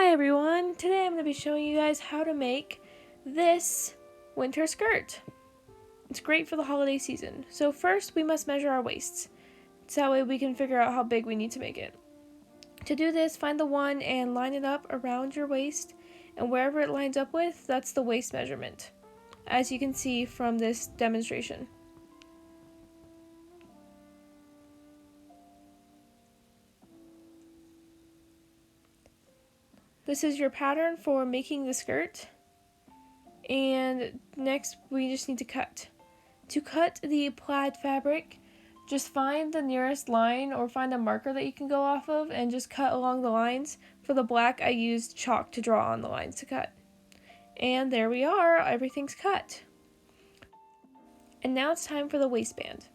Hi everyone, today I'm going to be showing you guys how to make this winter skirt. It's great for the holiday season. So first we must measure our waists, so that way we can figure out how big we need to make it. To do this, find the one and line it up around your waist, and wherever it lines up with, that's the waist measurement, as you can see from this demonstration. This is your pattern for making the skirt. And next we just need to cut. To cut the plaid fabric, just find the nearest line or find a marker that you can go off of and just cut along the lines. For the black, I used chalk to draw on the lines to cut. And there we are, everything's cut. And now it's time for the waistband.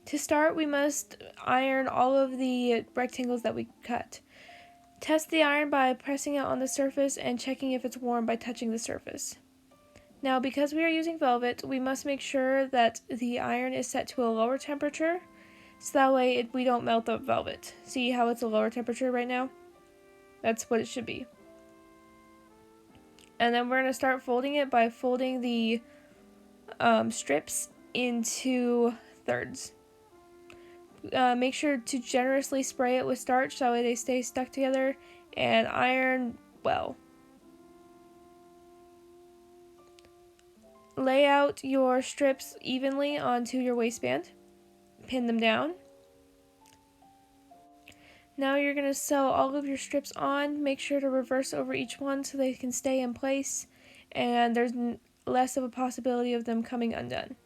To start, we must iron all of the rectangles that we cut. Test the iron by pressing it on the surface and checking if it's warm by touching the surface. Now, because we are using velvet, we must make sure that the iron is set to a lower temperature, so that way we don't melt the velvet. See how it's a lower temperature right now? That's what it should be. And then we're going to start folding it by folding the strips into thirds. Make sure to generously spray it with starch so that way they stay stuck together, and iron well. Lay out your strips evenly onto your waistband. Pin them down. Now you're going to sew all of your strips on. Make sure to reverse over each one so they can stay in place and there's less of a possibility of them coming undone.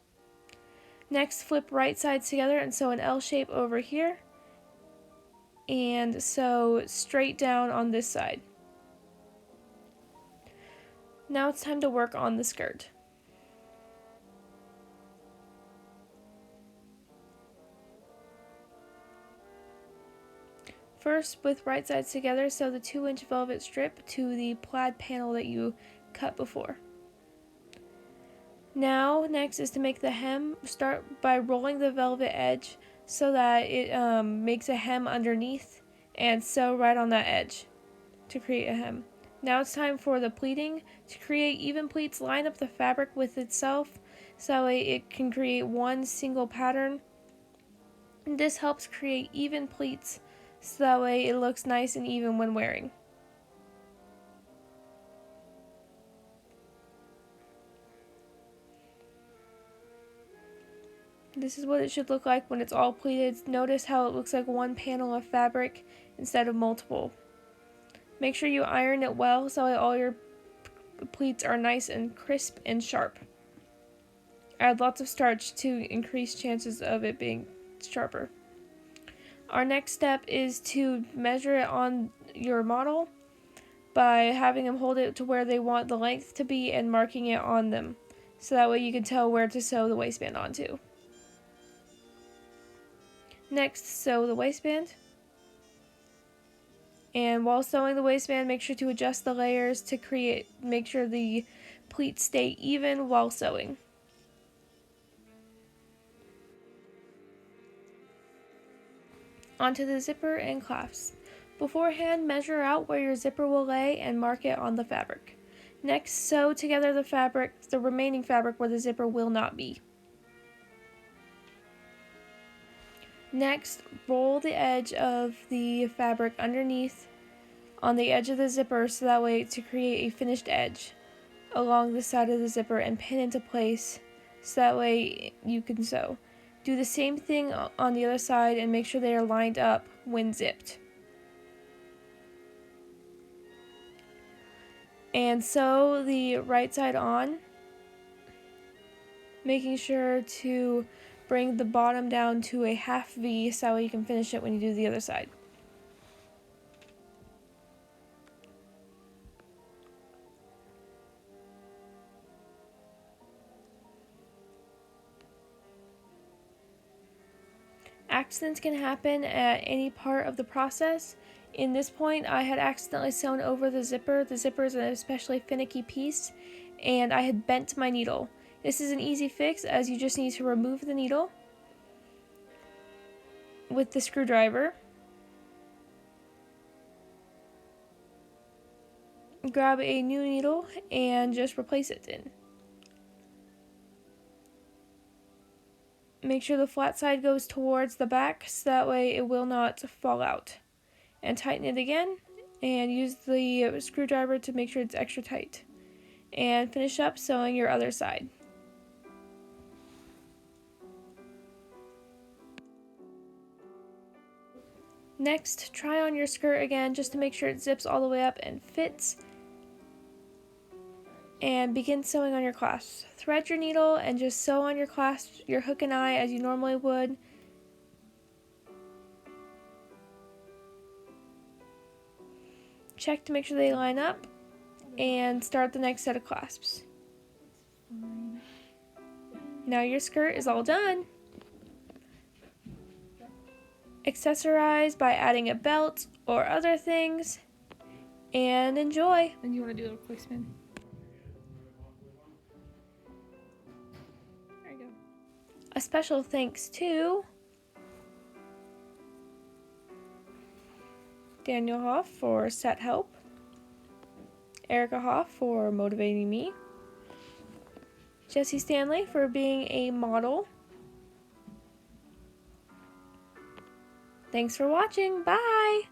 Next, flip right sides together and sew an L shape over here and sew straight down on this side. Now it's time to work on the skirt. First, with right sides together, sew the 2-inch velvet strip to the plaid panel that you cut before. Now, next is to make the hem. Start by rolling the velvet edge so that it makes a hem underneath, and sew right on that edge to create a hem. Now it's time for the pleating. To create even pleats, line up the fabric with itself so that way it can create one single pattern. And this helps create even pleats so that way it looks nice and even when wearing. This is what it should look like when it's all pleated. Notice how it looks like one panel of fabric instead of multiple. Make sure you iron it well so that all your pleats are nice and crisp and sharp. Add lots of starch to increase chances of it being sharper. Our next step is to measure it on your model by having them hold it to where they want the length to be and marking it on them, so that way you can tell where to sew the waistband onto. Next, sew the waistband. And while sewing the waistband, make sure to adjust the layers to make sure the pleats stay even while sewing. Onto the zipper and clasps. Beforehand, measure out where your zipper will lay and mark it on the fabric. Next, sew together the remaining fabric where the zipper will not be. Next, roll the edge of the fabric underneath on the edge of the zipper so that way to create a finished edge along the side of the zipper and pin into place so that way you can sew. Do the same thing on the other side and make sure they are lined up when zipped. And sew the right side on, making sure to bring the bottom down to a half V so you can finish it when you do the other side. Accidents can happen at any part of the process. In this point, I had accidentally sewn over the zipper. The zipper is an especially finicky piece, and I had bent my needle. This is an easy fix, as you just need to remove the needle with the screwdriver. grab a new needle and just replace it in. Make sure the flat side goes towards the back so that way it will not fall out. And tighten it again and use the screwdriver to make sure it's extra tight. And finish up sewing your other side. Next, try on your skirt again just to make sure it zips all the way up and fits. And begin sewing on your clasps. Thread your needle and just sew on your clasps, your hook and eye as you normally would. Check to make sure they line up and start the next set of clasps. Now your skirt is all done. Accessorize by adding a belt or other things and enjoy. And you want to do a quick spin? There you go. A special thanks to Daniel Hoff for set help, Erica Hoff for motivating me, Jessie Stanley for being a model. Thanks for watching. Bye!